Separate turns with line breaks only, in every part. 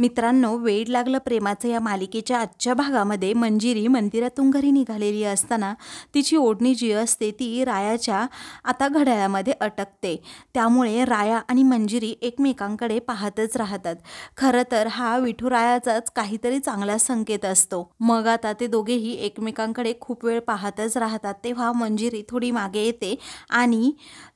मित्रांनो, वेड लागलं प्रेमाचं या मालिकेच्या आजच्या भागामध्ये मंजिरी मंदिरातून घरी निघालेली असताना तिची ओढणी जी असते ती रायाच्या आता घड्याळामध्ये अटकते। त्यामुळे राया आणि मंजिरी एकमेकांकडे पाहतच राहतात। खरं तर हा विठुरायाचाच काहीतरी चांगला संकेत असतो। मग आता ते दोघेही एकमेकांकडे खूप वेळ पाहतच राहतात। तेव्हा मंजिरी थोडी मागे येते आणि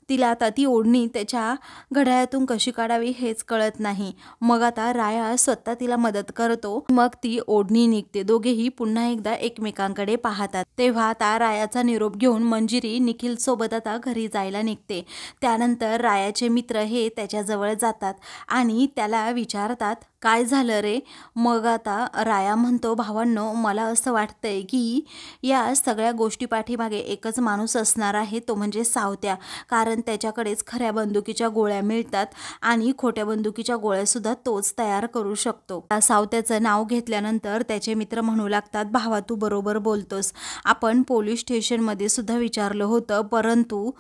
तिला आता ती ओढणी त्याच्या घड्याळातून कशी काढावी हेच कळत नाही। मग आता राया स्वतः तिला मदत करतो, मग ती ओढणी निघते। दोघेही पुन्हा एकदा एकमेकांकडे पाहतात। तेव्हा आता रायाचा निरोप घेऊन मंजिरी निखिल सोबत आता घरी जायला निघते। त्यानंतर रायाचे मित्र हे त्याच्याजवळ जातात आणि त्याला विचारतात, काय झालं रे? मग आता राया म्हणतो, भावांनो, मला असं वाटतंय की या सगळ्या गोष्टी पाठीमागे एकच माणूस असणार आहे, तो म्हणजे सावत्या। कारण त्याच्याकडेच खऱ्या बंदुकीच्या गोळ्या मिळतात आणि खोट्या बंदुकीच्या गोळ्या सुद्धा तोच तयार करू शकतो। सावत्याचं नाव घेतल्यानंतर त्याचे मित्र म्हणू लागतात, भावा तू बरोबर बोलतोस, आपण पोलीस स्टेशनमध्ये सुद्धा विचारलं होतं, परंतु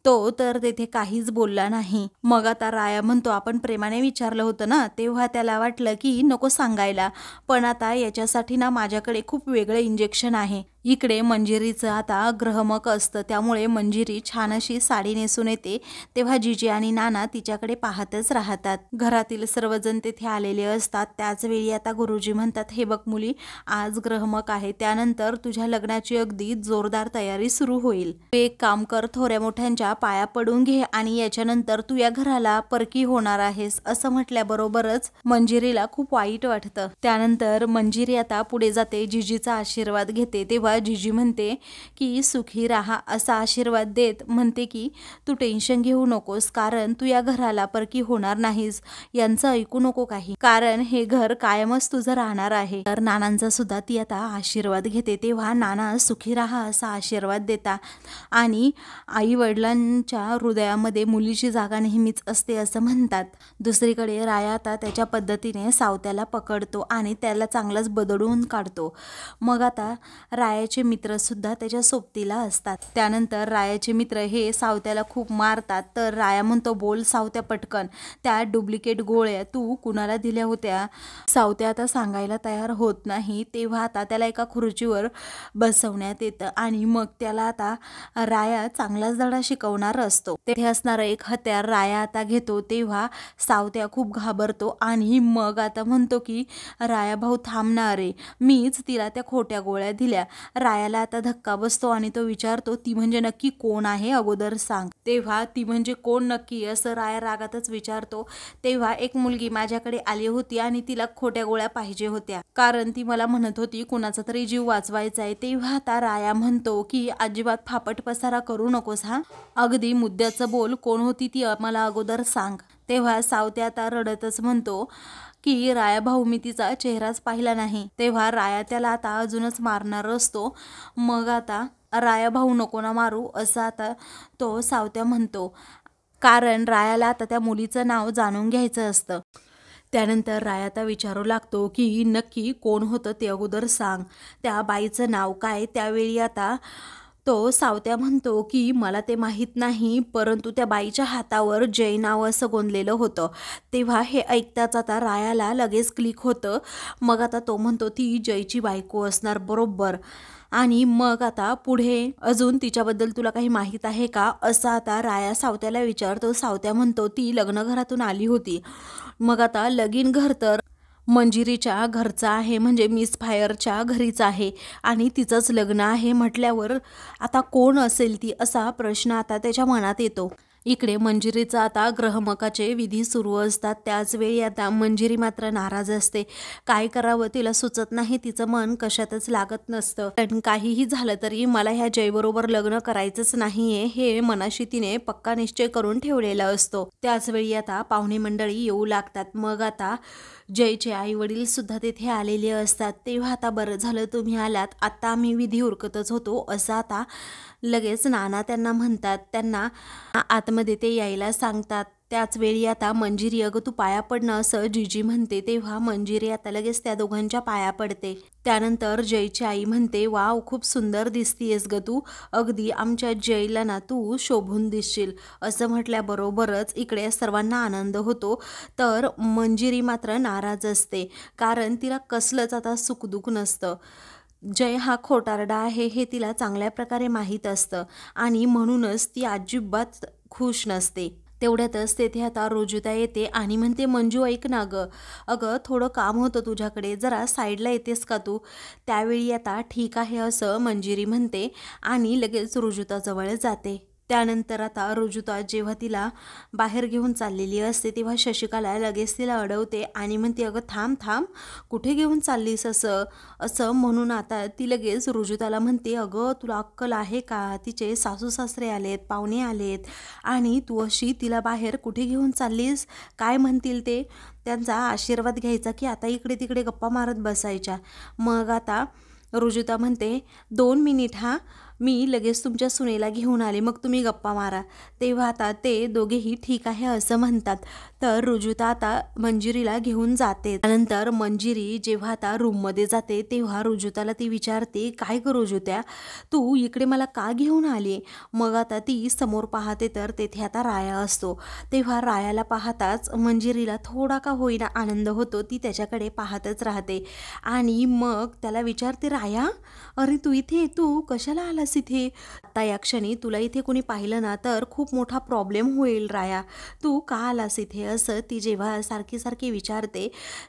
तो तर तेथे काहीच बोलला नाही। मग आता राया म्हणतो, आपण प्रेमाने विचारलं होतं ना। तेव्हा त्याला वाटलं की नको सांगायला, पण आता याच्यासाठी ना माझ्याकडे खूप वेगळं इंजेक्शन आहे। इकडे मंजिरीचं आता ग्रहमक असतं, त्यामुळे मंजिरी छान अशी साडी नेसून येते। तेव्हा जिजी आणि नाना तिच्याकडे पाहतच राहतात। घरातील सर्वजण तेथे आलेले असतात। त्याच वेळी आता गुरुजी म्हणतात, हे बघ मुली, आज ग्रहमक आहे, त्यानंतर तुझ्या लग्नाची अगदी जोरदार तयारी सुरू होईल। तू एक काम कर, थोड्या मोठ्यांच्या पाया पडून घे आणि याच्यानंतर तू या घराला परकी होणार आहेस। असं म्हटल्याबरोबरच मंजिरीला खूप वाईट वाटतं। त्यानंतर मंजिरी आता पुढे जाते, जिजीचा आशीर्वाद घेते। तेव्हा जिजी म्हणते की सुखी राहा असा आशीर्वाद देत म्हणते की तू टेन्शन घेऊ नकोस, कारण तू या घराला परकी होणार नाहीस। यांचं ऐकू नको काही, कारण हे घर कायमच तुझं राहणार आहे। तर नानांचा सुद्धा ती आता आशीर्वाद घेते। तेव्हा नाना सुखी राहा असा आशीर्वाद देता आणि आई वडिलांच्या हृदयामध्ये मुलीची जागा नेहमीच असते असं म्हणतात। दुसरीकडे राया आता त्याच्या पद्धतीने सावत्याला पकडतो आणि त्याला चांगलाच बदडून काढतो। मग आता रायाचे मित्र सुद्धा त्याच्या सोबतीला असतात। त्यानंतर रायाचे मित्र हे सावत्याला खूप मारतात। तर राया म्हणतो, बोल सावत्या पटकन, त्या डुप्लिकेट गोळ्या तू कुणाला दिल्या होत्या? सावत्या आता सांगायला तयार होत नाही। तेव्हा आता त्याला एका खुर्चीवर बसवण्यात येतं आणि मग त्याला आता राया चांगलाच धडा शिकवणार असतो। तेथे असणारं एक हत्यार राया आता घेतो। तेव्हा सावत्या खूप घाबरतो आणि मग आता म्हणतो की राया भाऊ थांबणार रे, मीच तिला त्या खोट्या गोळ्या दिल्या। रायाला आता धक्का बसतो आणि तो विचारतो, ती म्हणजे नक्की कोण आहे, अगोदर सांग। तेव्हा ती म्हणजे कोण नक्की असं राया रागातच विचारतो। तेव्हा एक मुलगी माझ्याकडे आली होती आणि तिला खोट्या गोळ्या पाहिजे होत्या, कारण ती मला म्हणत होती कुणाचा तरी जीव वाचवायचा आहे। तेव्हा आता राया म्हणतो की अजिबात फापट पसारा करू नकोस हा, अगदी मुद्द्याचं बोल, कोण होती ती मला अगोदर सांग। तेव्हा सावत्या आता रडतच म्हणतो की राया भाऊ, मी तिचा चेहराच पाहिला नाही। तेव्हा राया त्याला आता अजूनच मारणार असतो। मग आता राया भाऊ नको ना मारू असं आता तो सावत्या म्हणतो, कारण रायाला आता त्या मुलीचं नाव जाणून घ्यायचं असतं। त्यानंतर राया आता विचारू लागतो की नक्की कोण होतं ते अगोदर सांग, त्या बाईचं नाव काय? त्यावेळी आता तो सावत्या म्हणतो की मला ते माहीत नाही, परंतु त्या बाईच्या हातावर जय नाव असं गोंदलेलं होतं। तेव्हा हे ऐकताच आता रायाला लगेच क्लिक होतं। मग आता तो म्हणतो, ती जयची बायको असणार बरोबर, आणि मग आता पुढे अजून तिच्याबद्दल तुला काही माहीत आहे का असं आता राया सावत्याला विचारतो। सावत्या म्हणतो, ती लग्नघरातून आली होती। मग आता लगीन घर तर मंजिरीच्या घरचं आहे, म्हणजे मिस फायरच्या घरीच आहे आणि तिचंच लग्न आहे म्हटल्यावर आता कोण असेल ती, असा प्रश्न आता त्याच्या मनात येतो। इकडे मंजिरीचं आता ग्रहमकाचे विधी सुरू असतात। त्याच वेळी आता मंजिरी मात्र नाराज असते, काय करावं तिला सुचत नाही, तिचं मन कशातच लागत नसतं। पण काहीही झालं तरी मला ह्या जयबरोबर लग्न करायचंच नाहीये, हे मनाशी तिने पक्का निश्चय करून ठेवलेला असतो। त्याच वेळी आता पाहुणे मंडळी येऊ लागतात। मग आता जयचे आई वडील सुद्धा तेथे आलेले असतात। तेव्हा आता बरं झालं तुम्ही आलात, आता आम्ही विधी उरकतच होतो असं आता लगेच नाना त्यांना म्हणतात। त्यांना आतमध्ये ते यायला सांगतात। त्याच वेळी आता मंजिरी अगं तू पाया पडणं असं जिजी म्हणते, तेव्हा मंजिरी आता लगेच त्या दोघांच्या पाया पडते. त्यानंतर जयची आई म्हणते, वाव खूप सुंदर दिसतीयेस ग तू, अगदी आमच्या जयला ना तू शोभून दिसशील. असं म्हटल्याबरोबरच इकडे सर्वांना आनंद होतो. तर मंजिरी मात्र नाराज असते, कारण तिला कसलंच आता सुखदुःख नसतं. जय हा खोटारडा आहे हे तिला चांगल्या प्रकारे माहीत असतं आणि म्हणूनच ती अजिबात खुश नसते. तेवढ्यातच तेथे आता रोजुता येते आणि म्हणते, मंजू ऐक ना गं, अगं थोडं काम होतं तुझ्याकडे, जरा साईडला येतेस का तू. त्यावेळी आता ठीक आहे असं मंजिरी म्हणते आणि लगेच रोजुताजवळ जाते. त्यानंतर आता रोजुता जेव्हा तिला बाहेर घेऊन चाललेली असते तेव्हा शशिकला लगेच तिला अडवते आणि म्हणते, अगं थांब थांब, कुठे घेऊन चाललीस असं असं म्हणून आता ती लगेच रोजुताला म्हणते, अगं तुला अक्कल आहे का, तिचे सासू सासरे आलेत, पाहुणे आलेत आणि तू अशी तिला बाहेर कुठे घेऊन चाललीस, काय म्हणतील ते, त्यांचा आशीर्वाद घ्यायचा की आता इकडे तिकडे गप्पा मारत बसायच्या. मग आता रोजुता म्हणते, 2 मिनिट हा, मी लगेच तुमच्या सुनेला घेऊन आले, मग तुम्ही गप्पा मारा. तेव्हा आता ते दोघेही ठीक आहे असं म्हणतात. तर रुजुता आता मंजिरीला घेऊन जाते. त्यानंतर मंजिरी जेव्हा आता रूममध्ये जाते तेव्हा रुजुताला ती विचारते, काय ग रुजुत्या, तू इकडे मला का घेऊन आली. मग आता ती समोर पाहते तर तेथे आता राया असतो. तेव्हा रायाला पाहताच मंजिरीला थोडा का होईना आनंद होतो. ती त्याच्याकडे पाहतच राहते आणि मग त्याला विचारते, राया अरे तू इथे, तू कशाला आलास इथे. आता या क्षणी तुला इथे कोणी पाहिलं ना तर खूप मोठा प्रॉब्लेम होईल राया, तू का आलास इथे, असं ती जेव्हा सारखी सारखी विचारते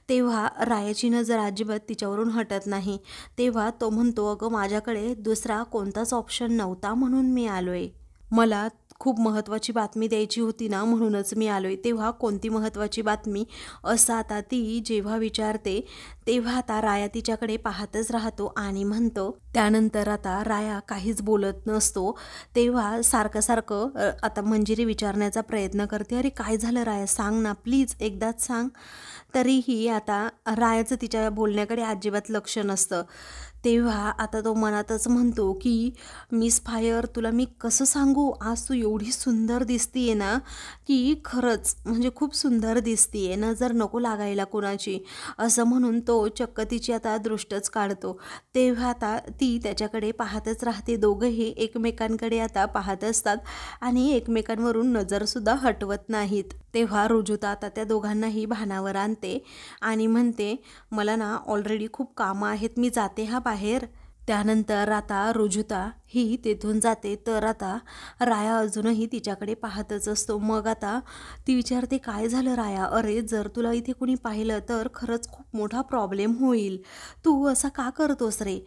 तेव्हा रायाची नजर अजिबात तिच्यावरून हटत नाही. तेव्हा तो म्हणतो, अगं माझ्याकडे दुसरा कोणताच ऑप्शन नव्हता म्हणून मी आलोय, मला खूप महत्त्वाची बातमी द्यायची होती ना म्हणूनच मी आलोय. तेव्हा कोणती महत्त्वाची बातमी असं आता ती जेव्हा विचारते तेव्हा आता राया तिच्याकडे पाहतच राहतो आणि म्हणतो. त्यानंतर आता राया काहीच बोलत नसतो. तेव्हा सारखं सारखं आता मंजिरी विचारण्याचा प्रयत्न करते, अरे काय झालं राया, सांग ना प्लीज, एकदाच सांग. तरीही आता रायाचं तिच्या बोलण्याकडे अजिबात लक्ष नसतं. तेव्हा आता तो मनातच म्हणतो की मिस फायर, तुला मी कसं सांगू, आज तू एवढी सुंदर दिसतीये ना की खरंच म्हणजे खूप सुंदर दिसतीये, नजर नको लागायला कोणाची, असं म्हणून तो चक्क तिची आता दृष्टच काढतो. तेव्हा आता ती त्याच्याकडे पाहतच राहते. दोघंही एकमेकांकडे आता पाहत असतात आणि एकमेकांवरून नजरसुद्धा हटवत नाहीत. तेव्हा रुजुता आता त्या दोघांनाही भानावर आणते आणि म्हणते, मला ना ऑलरेडी खूप कामं आहेत, मी जाते हा बाहेर. त्यानंतर आता रुजुता ही तेथून जाते. तर आता राया अजूनही तिच्याकडे पाहतच असतो. मग आता ती विचारते, काय झालं राया, अरे जर तुला इथे कोणी पाहिलं तर खरंच खूप मोठा प्रॉब्लेम होईल, तू असा का करतोस रे,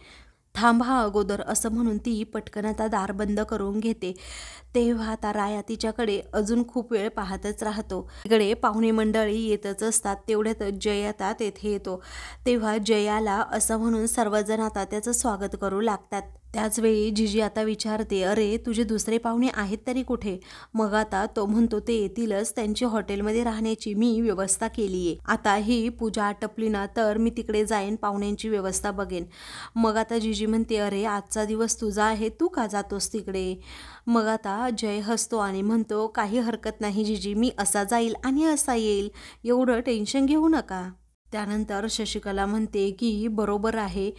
थांबा अगोदर, असं म्हणून ती पटकन आता दार बंद करून घेते. तेव्हा आता राया तिच्याकडे अजून खूप वेळ पाहतच राहतो. इकडे पाहुणे मंडळी येतच असतात. तेवढ्यातच जय आता तेथे येतो. तेव्हा जयाला असं म्हणून सर्वजण आता त्याचं स्वागत करू लागतात. त्याचवेळी जिजी आता विचारते, अरे तुझे दुसरे पाहुणे आहेत तरी कुठे. मग आता तो म्हणतो, ते येतीलच, त्यांची हॉटेलमध्ये राहण्याची मी व्यवस्था केली आहे, आता ही पूजा आटपली ना तर मी तिकडे जाईन, पाहुण्यांची व्यवस्था बघेन. मग आता जिजी म्हणते, अरे आजचा दिवस तुझा आहे, तू का जातोस तिकडे. मग आता जय हसतो आणि म्हणतो, काही हरकत नाही जिजी, मी असा जाईल आणि असा येईल, एवढं टेन्शन घेऊ नका. त्यानंतर शशिकला म्हणते की बरोबर आहे,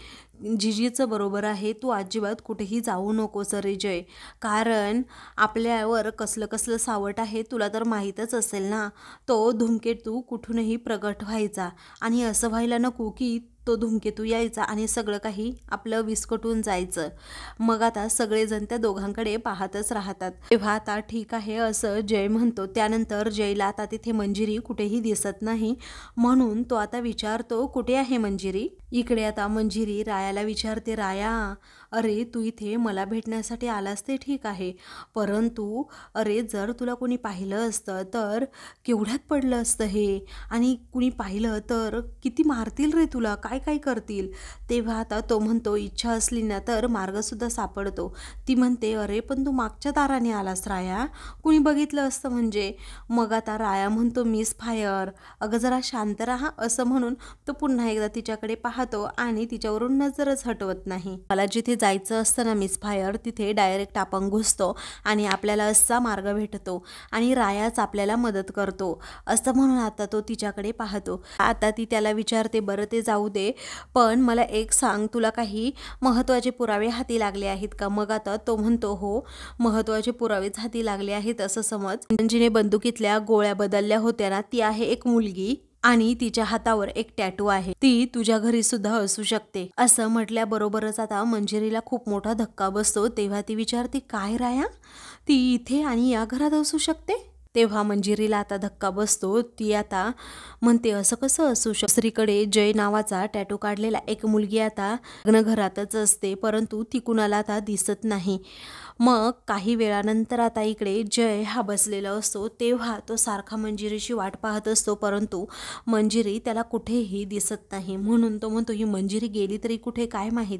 जिजीचं बरोबर आहे, तू अजिबात कुठेही जाऊ नकोस रे जय, कारण आपल्यावर कसलं कसलं सावट आहे तुला तर माहीतच असेल ना. तो धूमकेतू कुठूनही प्रगट व्हायचा आणि असं व्हायला नको की तो धूमकेतू यायचा आणि सगळं काही आपलं विस्कटून जायचं. मग आता सगळेजण त्या दोघांकडे पाहतच राहतात. तेव्हा आता ठीक आहे असं जय म्हणतो. त्यानंतर जयला आता तिथे मंजिरी कुठेही दिसत नाही म्हणून तो आता विचारतो, कुठे आहे मंजिरी. इकडे आता मंजिरी रायाला विचारते, राया अरे तू इथे मला भेटण्यासाठी आलास ते ठीक आहे, परंतु अरे जर तुला कोणी पाहिलं असतं तर केवढ्यात पडलं असतं हे, आणि कुणी पाहिलं तर किती मारतील रे तुला, काय काय काय करतील. तेव्हा आता तो म्हणतो इच्छा असली ना तर मार्गसुद्धा सापडतो. ती म्हणते अरे पण तू मागच्या दाराने आलास राया, कुणी बघितलं असतं म्हणजे. मग आता राया म्हणतो मिस फायर अगं जरा शांत राहा असं म्हणून तो पुन्हा एकदा तिच्याकडे पाहतो आणि तिच्यावरून नजरच हटवत नाही. मला जिथे जायचं असतं ना मिस फायर तिथे डायरेक्ट आपण घुसतो आणि आपल्याला असा मार्ग भेटतो आणि रायाच आपल्याला मदत करतो असं म्हणून आता तो तिच्याकडे पाहतो. आता ती त्याला विचारते बरं ते जाऊ दे पण मला एक सांग तुला काही महत्त्वाचे पुरावे हाती लागले आहेत का. मग आता तो म्हणतो हो महत्त्वाचे पुरावेच हाती लागले आहेत असं समज. जिने बंदुकीतल्या गोळ्या बदलल्या होत्या ना ती आहे एक मुलगी आणि तिच्या हातावर एक टॅटू आहे, ती तुझ्या घरी सुद्धा असू शकते. असं म्हटल्याबरोबरच आता मंजिरीला खूप मोठा धक्का बसतो. तेव्हा ती विचारते काय राया ती इथे आणि या घरात असू शकते. तेव्हा मंजिरीला आता धक्का बसतो. ती आता म्हणते असं कसं असू शकतं. दुसरीकडे जय नावाचा टॅटू काढलेला एक मुलगी आता लग्नघरातच असते परंतु ती कुणाला आता दिसत नाही. मग काही वेळानंतर आता इकडे जय हा बसलेला असतो. तेव्हा तो सारखा मंजिरीची वाट पाहत असतो परंतु मंजिरी त्याला कुठेही दिसत नाही. म्हणून तो म्हणतो ही मंजिरी गेली तरी कुठे काय माहीत.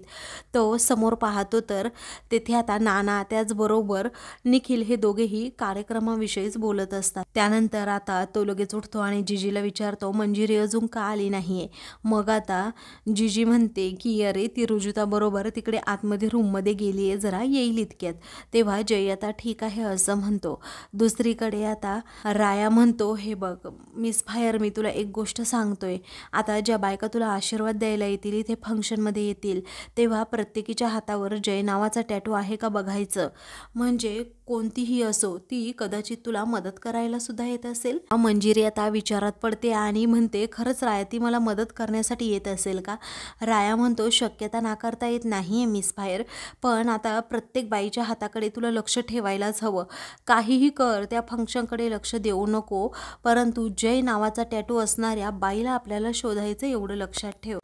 तो समोर पाहतो तर तेथे आता नाना त्याचबरोबर निखिल हे दोघेही कार्यक्रमाविषयीच बोलत असतात. त्यानंतर आता तो लगेच उठतो आणि जिजीला विचारतो मंजिरी अजून का आली नाहीये. मग आता जिजी म्हणते की अरे ती रुजुता बरोबर तिकडे आतमध्ये रूममध्ये गेली आहे, जरा येईल इतक्यात. तेव्हा जय आता ठीक आहे असं म्हणतो. दुसरीकडे आता राया म्हणतो हे बघ मिस फायर मी तुला एक गोष्ट सांगतोय, आता ज्या बायका तुला आशीर्वाद द्यायला येतील इथे फंक्शनमध्ये येतील तेव्हा प्रत्येकीच्या हातावर जय नावाचा टॅटू आहे का बघायचं. म्हणजे कोणतीही असो ती कदाचित तुला मदत करायला सुद्धा येत असेल. मंजिरी आता विचारात पडते आणि म्हणते खरंच राया ती मला मदत करण्यासाठी येत असेल का. राया म्हणतो शक्यता नाकारता येत नाहीये मिस फायर पण आता प्रत्येक बाईच्या हाताकडे तुला लक्ष ठेवायलाच हवं. काहीही कर त्या फंक्शनकडे लक्ष देऊ नको परंतु जय नावाचा टॅटू असणाऱ्या बाईला आपल्याला शोधायचं एवढं लक्षात ठेव.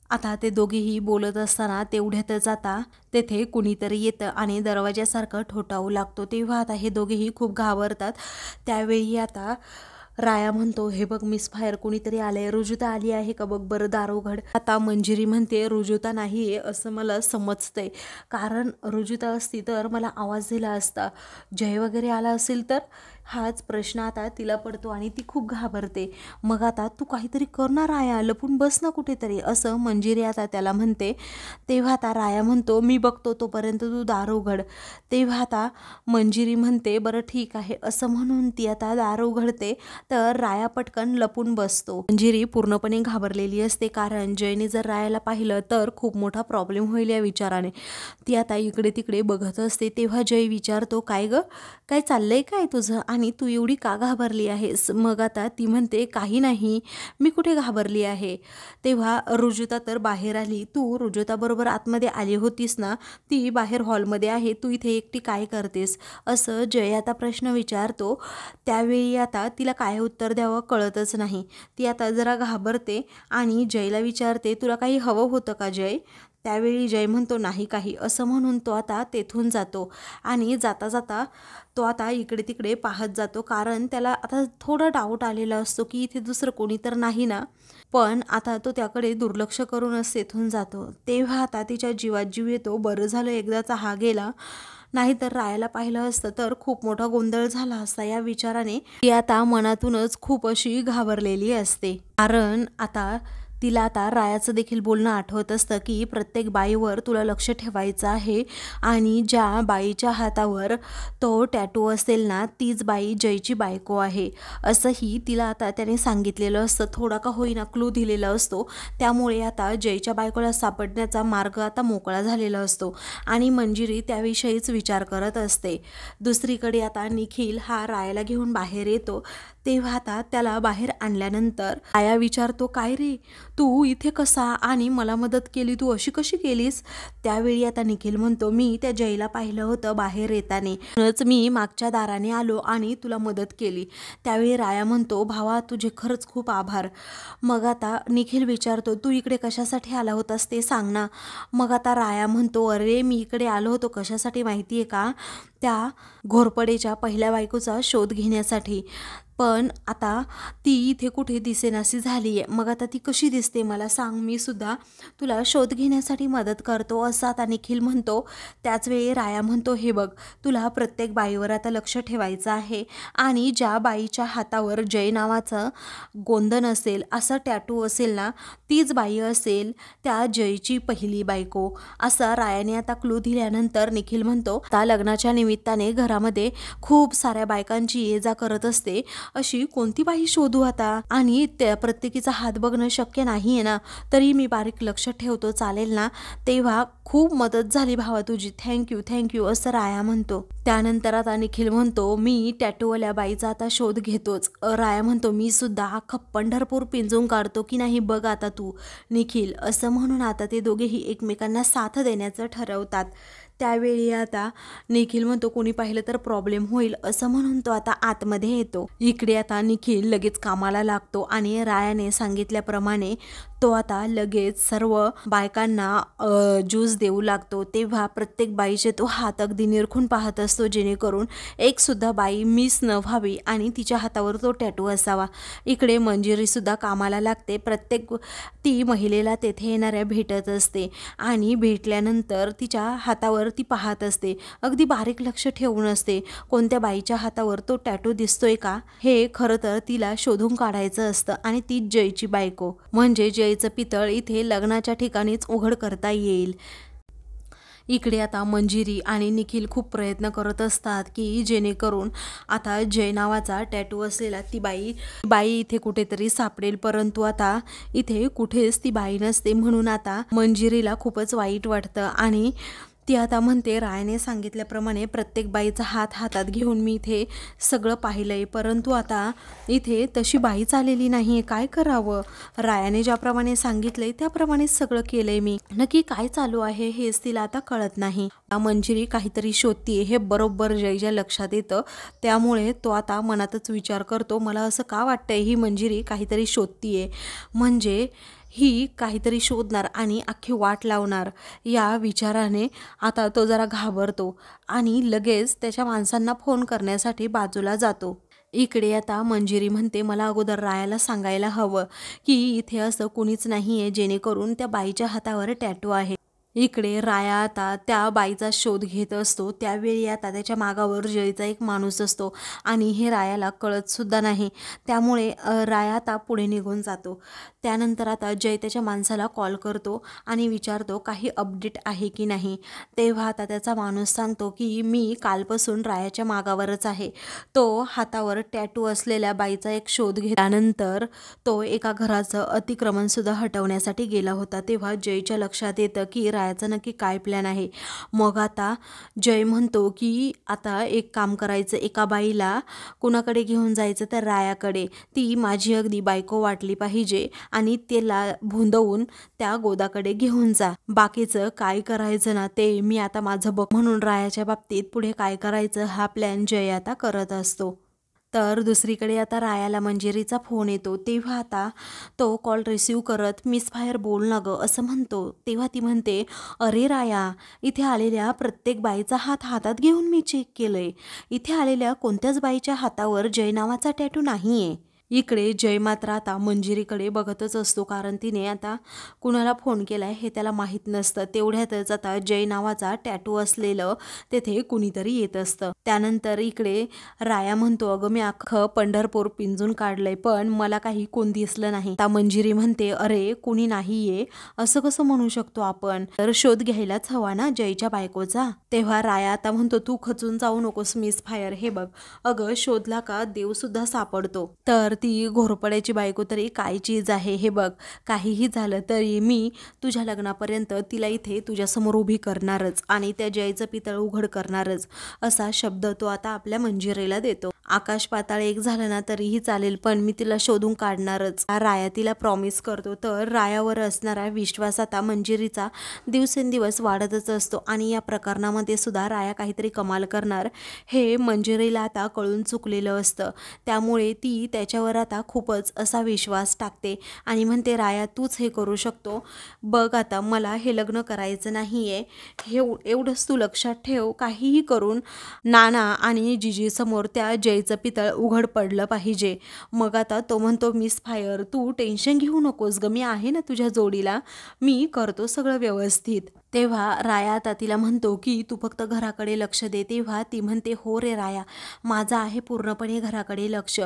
आता ते दोघेही बोलत असताना तेवढ्यातच आता तेथे कुणीतरी येतं आणि दरवाजासारखं ठोठावू लागतो. तेव्हा आता हे दोघेही खूप घाबरतात. त्यावेळी आता राया म्हणतो हे बघ मिस फायर कुणीतरी आलंय, रुजुता आली आहे का बघ बरं दार उघड. आता मंजिरी म्हणते रुजुता नाही आहे असं मला समजतंय कारण रुजुता असती तर मला आवाज दिला असता, जय वगैरे आला असेल तर. हाच प्रश्न आता तिला पडतो आणि ती खूप घाबरते. मग आता तू काहीतरी करणार राया लपून बस ना कुठेतरी असं मंजिरी आता त्याला म्हणते. तेव्हा आता राया म्हणतो मी बघतो तोपर्यंत तू दार उघड. तेव्हा आता मंजिरी म्हणते बरं ठीक आहे असं म्हणून ती आता दार उघडते तर राया पटकन लपून बसतो. मंजिरी पूर्णपणे घाबरलेली असते कारण जयने जर रायाला पाहिलं तर खूप मोठा प्रॉब्लेम होईल या विचाराने. ती आता इकडे तिकडे बघत असते. तेव्हा जय विचारतो काय ग काय चाललंय काय तुझं आणि तू एवढी का घाबरली आहेस. मग आता ती म्हणते काही नाही मी कुठे घाबरली आहे. तेव्हा रुजुता तर बाहेर आली, तू रुजुता बरोबर आतमध्ये आली होतीस ना, ती बाहेर हॉलमध्ये आहे, तू इथे एकटी काय करतेस असं जय आता प्रश्न विचारतो. त्यावेळी आता तिला काय उत्तर द्यावं कळतच नाही. ती आता जरा घाबरते आणि जयला विचारते तुला काही हवं होतं का जय. त्यावेळी जय म्हणतो नाही काही असं म्हणून तो आता तेथून जातो आणि जाता जाता तो आता इकडे तिकडे पाहत जातो कारण त्याला आता थोडा डाऊट आलेला असतो की इथे दुसरं कोणी तर नाही ना. पण आता तो त्याकडे दुर्लक्ष करूनच तेथून जातो. तेव्हा आता तिच्या जीवात जीव येतो, बरं झालं एकदाचा हा गेला, नाहीतर रायाला पाहिलं असतं तर खूप मोठा गोंधळ झाला असता या विचाराने ती आता मनातूनच खूप अशी घाबरलेली असते. कारण आता तिला आता रायाचं देखील बोलणं आठवत असतं की प्रत्येक बाईवर तुला लक्ष ठेवायचं आहे आणि ज्या बाईच्या हातावर तो टॅटू असेल ना तीच बाई जयची बायको आहे असंही तिला आता त्याने सांगितलेलं असतं. थोडा का होईना क्लू दिलेला असतो. त्यामुळे आता जयच्या बायकोला सापडण्याचा मार्ग आता मोकळा झालेला असतो आणि मंजिरी त्याविषयीच विचार करत असते. दुसरीकडे आता निखिल हा रायाला घेऊन बाहेर येतो. तेव्हा आता त्याला बाहेर आणल्यानंतर राया विचारतो काय रे तू इथे कसा आणि मला मदत केली तू अशी कशी केलीस. त्यावेळी आता निखिल म्हणतो मी त्या जयला पाहिलं होतं बाहेर येताने म्हणूनच मी मागच्या दाराने आलो आणि तुला मदत केली. त्यावेळी राया म्हणतो भावा तुझे खरंच खूप आभार. मग आता निखिल विचारतो तू इकडे कशासाठी आला होतास ते सांग ना. मग आता राया म्हणतो अरे मी इकडे आलो होतो कशासाठी माहिती आहे का, त्या घोरपडेच्या पहिल्या बायकोचा शोध घेण्यासाठी. पण आता ती इथे कुठे दिसेनाशी झाली आहे. मग आता ती कशी दिसते मला सांग, मी सुद्धा तुला शोध घेण्यासाठी मदत करतो असं आता निखिल म्हणतो. त्याचवेळी राया म्हणतो, हे बघ तुला प्रत्येक बाईवर आता लक्ष ठेवायचं आहे आणि ज्या बाईच्या हातावर जय नावाचं गोंधन असेल, असं टॅटू असेल ना, तीच बाई असेल त्या जयची पहिली बायको. असा रायाने आता क्लू दिल्यानंतर निखिल म्हणतो, आता लग्नाच्या निमित्ताने घरामध्ये खूप साऱ्या बायकांची ये जा करत असते, अशी कोणती बाई शोधू आता, आणि त्या प्रत्येकीचा हात बघणं शक्य नाही आहे ना, तरी मी बारीक लक्ष ठेवतो, चालेल ना. तेव्हा खूप मदत झाली भावा तुझी, थँक्यू थँक्यू असं राया म्हणतो. त्यानंतर आता निखिल म्हणतो, मी टॅटूवाल्या बाईचा आता शोध घेतोच. राया म्हणतो, मी सुद्धा अख्खा पंढरपूर पिंजून काढतो की नाही बघ आता तू निखिल, असं म्हणून आता ते दोघेही एकमेकांना साथ देण्याचं ठरवतात. त्यावेळी आता निखिल म्हणतो, कोणी पाहिलं तर प्रॉब्लेम होईल असं म्हणून तो आता आतमध्ये येतो. इकडे आता निखिल लगेच कामाला लागतो आणि रायाने सांगितल्याप्रमाणे तो आता लगेच सर्व बायकांना ज्यूस देऊ लागतो. तेव्हा प्रत्येक बाईचे तो हात अगदी निरखून पाहत असतो, जेणेकरून एक सुद्धा बाई मिस न व्हावी आणि तिच्या हातावर तो टॅटू असावा. इकडे मंजिरीसुद्धा कामाला लागते. प्रत्येक ती महिलेला तेथे येणाऱ्या भेटत असते आणि भेटल्यानंतर तिच्या हातावर ती पाहत असते, अगदी बारीक लक्ष ठेवून असते कोणत्या बाईच्या हातावर तो टॅटू दिसतोय का, हे खरं तर तिला शोधून काढायचं असतं. आणि ती जयची बायको म्हणजे जयचं पितळ इथे लग्नाच्या ठिकाणीच उघड करता येईल. इकडे आता मंजिरी आणि निखिल खूप प्रयत्न करत असतात की जेणेकरून आता जय नावाचा टॅटू असलेला ती बाई इथे कुठेतरी सापडेल, परंतु आता इथे कुठेच ती बाई नसते. म्हणून आता मंजिरीला खूपच वाईट वाटतं आणि ती आता म्हणते, रायाने सांगितल्याप्रमाणे प्रत्येक बाईचा हात हातात घेऊन मी इथे सगळं पाहिलंय, परंतु आता इथे तशी बाईच आलेली नाही आहे, काय करावं. रायाने ज्याप्रमाणे सांगितलंय त्याप्रमाणेच सगळं केलंय मी, नक्की काय चालू आहे हेच तिला आता कळत नाही. मंजिरी काहीतरी शोधतीये हे बरोबर जयच्या लक्षात येतं. त्यामुळे तो आता मनातच विचार करतो, मला असं का वाटतंय ही मंजिरी काहीतरी शोधतीये, म्हणजे ही काहीतरी शोधणार आणि अख्खी वाट लावणार. या विचाराने आता तो जरा घाबरतो आणि लगेच त्याच्या माणसांना फोन करण्यासाठी बाजूला जातो. इकडे आता मंजिरी म्हणते, मला अगोदर रायाला सांगायला हवं की इथे असं कुणीच नाही आहे जेणेकरून त्या बाईच्या हातावर टॅटू आहे. इकडे राया आता त्या बाईचा शोध घेत असतो. त्यावेळी आता त्याच्या मागावर जयचा एक माणूस असतो आणि हे रायाला कळत सुद्धा नाही. त्यामुळे राया आता पुढे निघून जातो. त्यानंतर आता जय त्याच्या माणसाला कॉल करतो आणि विचारतो काही अपडेट आहे की नाही. तेव्हा आता त्याचा माणूस सांगतो की मी कालपासून रायाच्या मागावरच आहे. तो हातावर टॅटू असलेल्या बाईचा एक शोध घेत, त्यानंतर तो एका घराचं अतिक्रमणसुद्धा हटवण्यासाठी गेला होता. तेव्हा जयच्या लक्षात येतं की रायाचा नक्की काय प्लॅन आहे. मग आता जय म्हणतो की आता एक काम करायचं, एका बाईला कुणाकडे घेऊन जायचं तर रायाकडे, ती माझी अगदी बायको वाटली पाहिजे आणि त्याला भोंदवून त्या गोदाकडे घेऊन जा. बाकीचं काय करायचं ना ते मी आता माझं बघ, म्हणून रायाच्या बाबतीत पुढे काय करायचं हा प्लॅन जय आता करत असतो. तर दुसरीकडे आता रायाला मंजिरीचा फोन येतो. तेव्हा आता तो कॉल रिसीव करत, मिस फायर बोल ना गं असं म्हणतो. तेव्हा ती म्हणते, अरे राया, इथे आलेल्या प्रत्येक बाईचा हात हातात घेऊन मी चेक केलंय, इथे आलेल्या कोणत्याच बाईच्या हातावर जय नावाचा टॅटू नाही आहे. इकडे जय मात्र आता मंजिरीकडे बघतच असतो, कारण तिने आता कुणाला फोन केलाय हे त्याला माहीत नसतं. तेवढ्यातच आता जय नावाचा टॅटू असलेलं तेथे कुणीतरी येत असतं. त्यानंतर इकडे राया म्हणतो, अगं मी अख्खं पंढरपूर पिंजून काढलंय पण मला काही कोण दिसलं नाही. आता मंजिरी म्हणते, अरे कुणी नाहीये असं कसं म्हणू शकतो आपण, तर शोध घ्यायलाच हवा ना जयच्या बायकोचा. तेव्हा राया आता म्हणतो, तू खचून जाऊ नकोस मिस फायर, हे बघ अगं शोधला का देव सुद्धा सापडतो. तर ती घोरपड्याची बायको तरी काय चीज आहे, हे बघ काहीही झालं तरी मी तुझ्या लग्नापर्यंत तिला इथे तुझ्यासमोर उभी करणारच आणि त्या जयचं पितळ उघड करणारच, असा शब्द तो आता आपल्या मंजिरीला देतो. आकाश पाताळ एक झालं ना तरीही चालेल पण मी तिला शोधून काढणारच, राया तिला प्रॉमिस करतो. तर रायावर असणारा विश्वास आता मंजिरीचा दिवसेंदिवस वाढतच असतो आणि या प्रकरणामध्ये सुद्धा राया काहीतरी कमाल करणार हे मंजिरीला आता कळून चुकलेलं असतं. त्यामुळे ती त्याच्यावर त्याच्यावर आता खूपच असा विश्वास टाकते आणि म्हणते, राया तूच हे करू शकतो, बघ आता मला हे लग्न करायचं नाही आहे, हे एवढंच तू लक्षात ठेव, काहीही करून नाना आणि जिजी समोर त्या जयचं पितळ उघड पडलं पाहिजे. मग आता तो म्हणतो, मिस फायर तू टेन्शन घेऊ नकोस ग, मी आहे ना तुझ्या जोडीला, मी करतो सगळं व्यवस्थित. तेव्हा राया आता तिला म्हणतो की तू फक्त घराकडे लक्ष दे. तेव्हा ती म्हणते, हो रे राया, माझं आहे पूर्णपणे घराकडे लक्ष,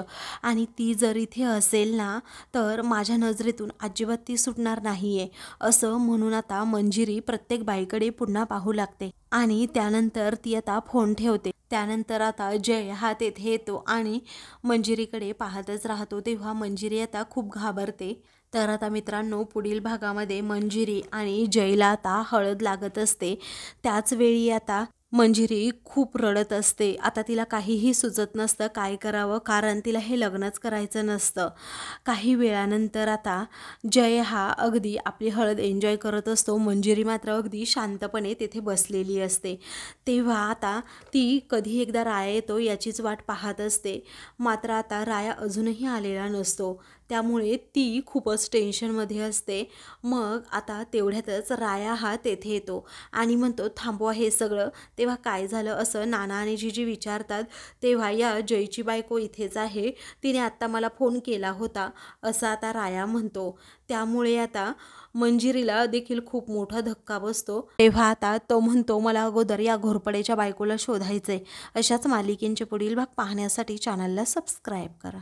आणि ती जर इथे असेल ना तर माझ्या नजरेतून अजिबात ती सुटणार नाही आहे. असं म्हणून आता मंजिरी प्रत्येक बाईकडे पुन्हा पाहू लागते आणि त्यानंतर ती आता फोन ठेवते. त्यानंतर आता जय हा तेथे येतो आणि मंजिरीकडे पाहतच राहतो. तेव्हा मंजिरी आता खूप घाबरते. तर आता मित्रांनो, पुढील भागामध्ये मंजिरी आणि जयला आता हळद लागत असते. त्याच वेळी आता मंजिरी खूप रडत असते. आता तिला काहीही सुचत नसतं काय करावं, कारण तिला हे लग्नच करायचं नसतं. काही वेळानंतर आता जय हा अगदी आपली हळद एन्जॉय करत असतो. मंजिरी मात्र अगदी शांतपणे तेथे बसलेली असते. तेव्हा आता ती कधी एकदा राया येतो याचीच वाट पाहत असते. मात्र आता राया अजूनही आलेला नसतो, त्यामुळे ती खूपच टेन्शनमध्ये असते. मग आता तेवढ्यातच राया हा तेथे येतो आणि म्हणतो, थांबवा हे सगळं. तेव्हा काय झालं असं नाना आणि जिजी विचारतात. तेव्हा या जयची बायको इथेच आहे, तिने आत्ता मला फोन केला होता, असं आता राया म्हणतो. त्यामुळे आता मंजिरीला देखील खूप मोठा धक्का बसतो. तेव्हा आता तो म्हणतो, मला अगोदर या घोरपडेच्या बायकोला शोधायचंय. अशाच मालिकेंचे पुढील भाग पाहण्यासाठी चॅनलला सबस्क्राईब करा.